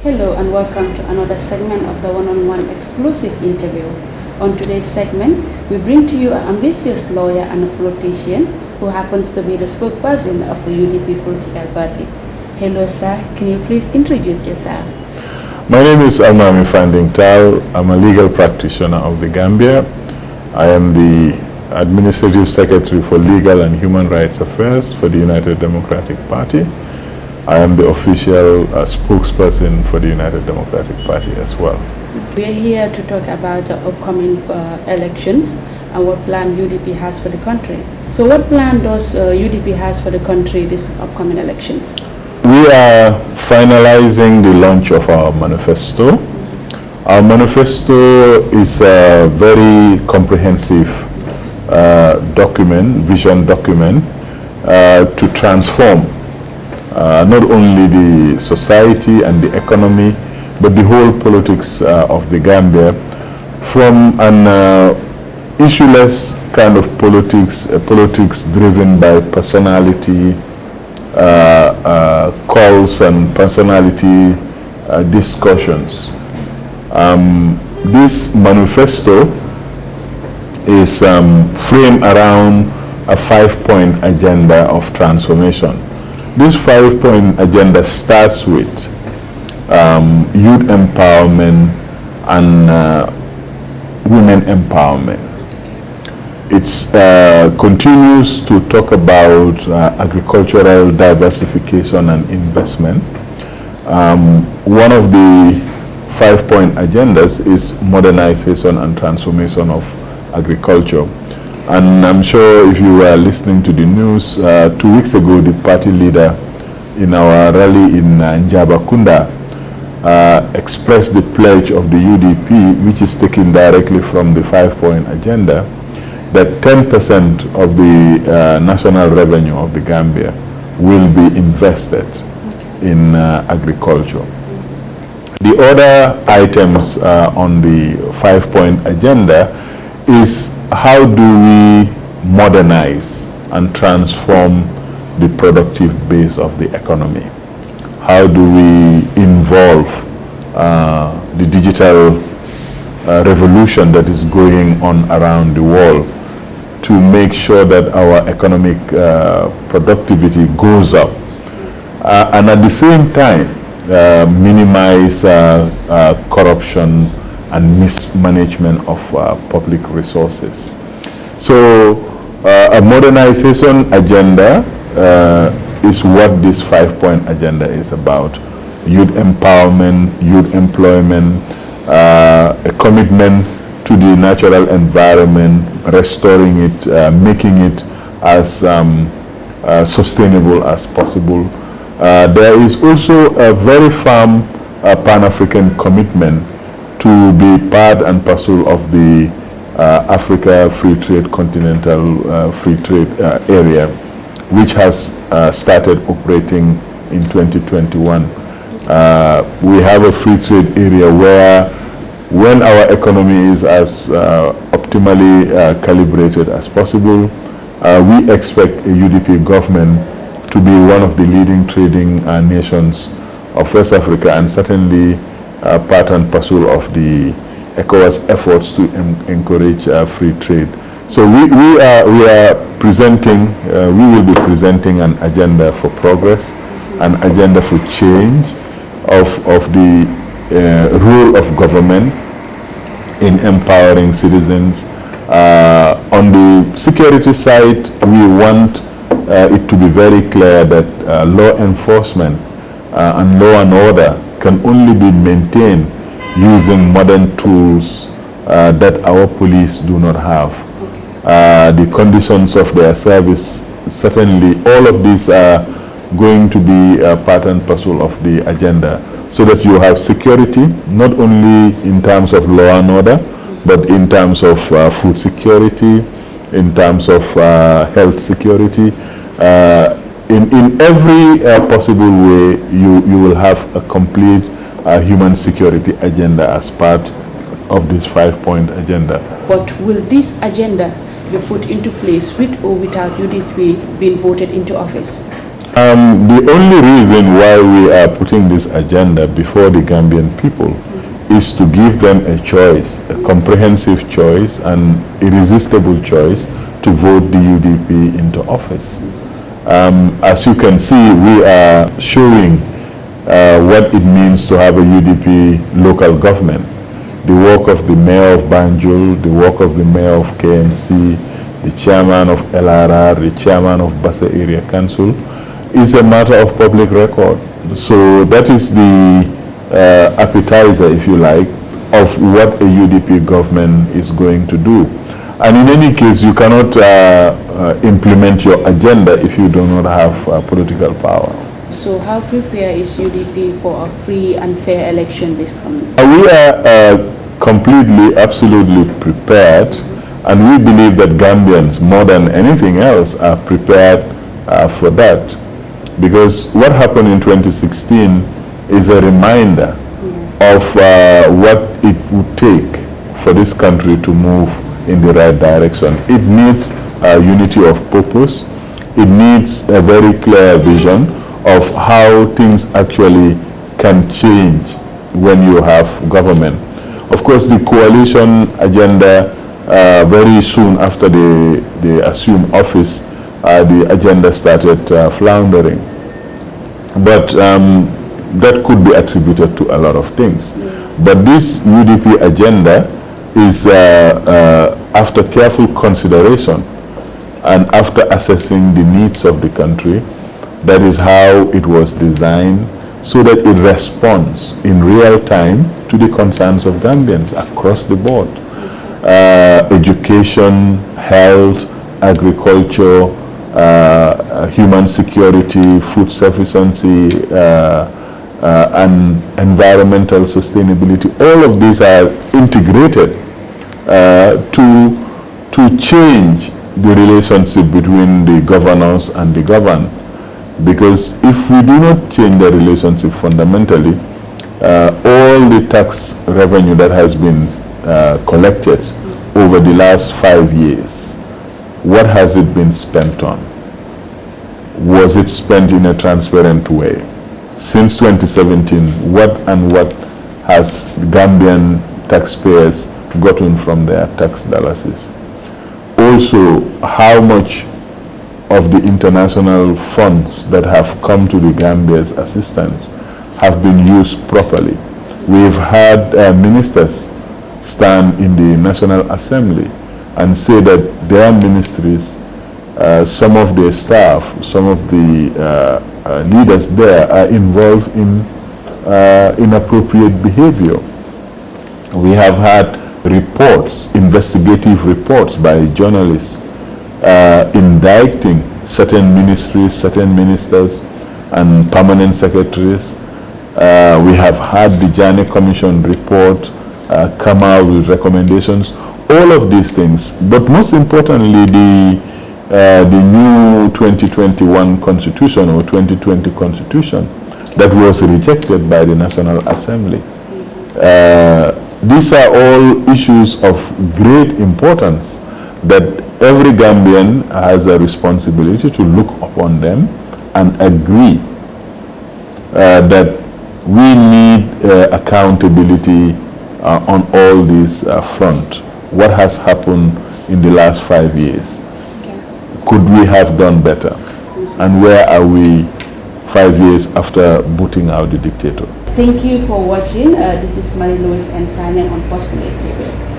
Hello and welcome to another segment of the one-on-one exclusive interview. On today's segment, we bring to you an ambitious lawyer and a politician who happens to be the spokesperson of the UDP political party. Hello sir, can you please introduce yourself? My name is Almami Fanding Taal. I'm a legal practitioner of the Gambia. I am the Administrative Secretary for Legal and Human Rights Affairs for the United Democratic Party. I am the official spokesperson for the United Democratic Party as well. We are here to talk about the upcoming elections and what plan UDP has for the country. So what plan does UDP has for the country these upcoming elections? We are finalizing the launch of our manifesto. Our manifesto is a very comprehensive vision document to transform not only the society and the economy, but the whole politics of the Gambia from an issueless kind of politics driven by personality calls and personality discussions. This manifesto is framed around a 5-point agenda of transformation. This 5-point agenda starts with youth empowerment and women empowerment. It continues to talk about agricultural diversification and investment. One of the 5-point agendas is modernization and transformation of agriculture. And I'm sure if you were listening to the news, 2 weeks ago, the party leader in our rally in Njabakunda expressed the pledge of the UDP, which is taken directly from the 5-point agenda, that 10% of the national revenue of the Gambia will be invested in agriculture. The other items on the 5-point agenda is how do we modernize and transform the productive base of the economy? How do we involve the digital revolution that is going on around the world to make sure that our economic productivity goes up, and at the same time minimize corruption and mismanagement of public resources. So a modernization agenda is what this 5-point agenda is about. Youth empowerment, youth employment, a commitment to the natural environment, restoring it, making it as sustainable as possible. There is also a very firm Pan-African commitment to be part and parcel of the Africa Free Trade Continental Free Trade Area, which has started operating in 2021. We have a free trade area where, when our economy is as optimally calibrated as possible, we expect a UDP government to be one of the leading trading nations of West Africa, and certainly part and parcel of the ECOWAS efforts to encourage free trade. So we will be presenting an agenda for progress, an agenda for change of the role of government in empowering citizens. On the security side, we want it to be very clear that law enforcement and law and order can only be maintained using modern tools that our police do not have. The conditions of their service, certainly all of these are going to be part and parcel of the agenda, so that you have security, not only in terms of law and order, but in terms of food security, in terms of health security. In every possible way, you will have a complete human security agenda as part of this 5-point agenda. But will this agenda be put into place with or without UDP being voted into office? The only reason why we are putting this agenda before the Gambian people is to give them a choice, a comprehensive choice, and irresistible choice to vote the UDP into office. As you can see, we are showing what it means to have a UDP local government. The work of the mayor of Banjul, the work of the mayor of KMC, the chairman of LRR, the chairman of Bassa Area Council, is a matter of public record. So that is the appetizer, if you like, of what a UDP government is going to do. And in any case, you cannot implement your agenda if you do not have political power. So how prepared is UDP for a free and fair election this coming? We are completely, absolutely prepared, and we believe that Gambians, more than anything else, are prepared for that. Because what happened in 2016 is a reminder of what it would take for this country to move in the right direction. It needs unity of purpose. It needs a very clear vision of how things actually can change when you have government. Of course, the coalition agenda, very soon after they assumed office, the agenda started floundering. But that could be attributed to a lot of things. But this UDP agenda is after careful consideration and after assessing the needs of the country. That is how it was designed, so that it responds in real time to the concerns of Gambians across the board. Education, health, agriculture, human security, food sufficiency, and environmental sustainability. All of these are integrated to change the relationship between the governors and the governed. Because if we do not change the relationship fundamentally, all the tax revenue that has been collected over the last 5 years, what has it been spent on? Was it spent in a transparent way? Since 2017, what has Gambian taxpayers gotten from their tax dollars? Also, how much of the international funds that have come to the Gambia's assistance have been used properly? We've had ministers stand in the National Assembly and say that their ministries, some of their staff, some of the leaders there are involved in inappropriate behavior. We have had reports, investigative reports by journalists indicting certain ministries, certain ministers, and permanent secretaries. We have had the Janneh Commission report come out with recommendations. All of these things, but most importantly, the new 2021 Constitution or 2020 Constitution that was rejected by the National Assembly. These are all issues of great importance that every Gambian has a responsibility to look upon them and agree that we need accountability on all these fronts. What has happened in the last 5 years? Could we have done better? And where are we 5 years after booting out the dictator? Thank you for watching. This is Marie Louise and signing on Postulate TV.